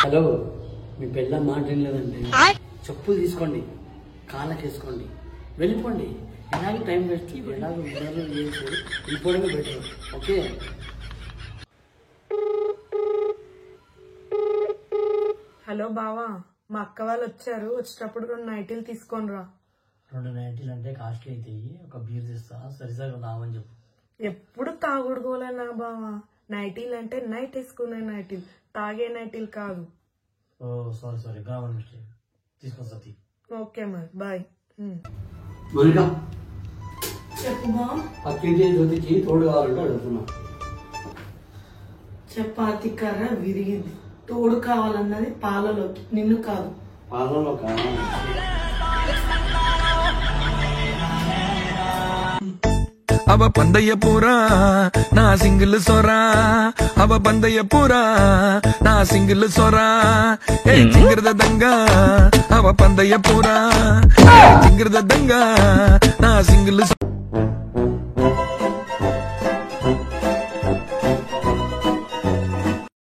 Hello, మీ పెళ్ళ మాట లేదండి, చెప్పు తీసుకోండి, కాళ్ళకేసుకోండి, వెళ్ళిపోండి. ఎలాగ టైం వేస్ట్, ఎలాగ వెళ్ళిపోవడమే బెటర్. ఓకే. హలో బావా, మా అక్క వాళ్ళు వచ్చారు. వచ్చేటప్పుడు 2 నైటీలు తీసుకొని రా. 2 నైటీలు అంటే కాస్ట్లీ అవుతాయి. ఒక బీర్ తెస్తా, సరిసరి రావని చెప్పు. ఎప్పుడు తాగుడుకోలేనా బావా? నైటీలు అంటే నైట్ వేసుకునే నైటీలు, తాగే నైటీలు కాదు. ఓ సారీ గ్రామర్ మిస్టేక్. తీసుకొస్తా. ఓకే మరి, బాయ్. మౌనిక, చెప్పు బావ. పక్కింటి జ్యోతికి తోడు కావాలంటే అడుగుతున్నా. చపాతి కర్ర విరిగింది, తోడు కావాలన్నది పాలలోకి, నిన్ను కాదు. పాలలో కావాలి. அவ பந்தய பூரா நான் சிங்கிள் சொரா, அவ பந்தய பூரா நான் சிங்கிள் சொரா. சிங்கிறத தங்கா அவ பந்தய பூரா, சிங்கிறத தங்கா நான் சிங்கிள்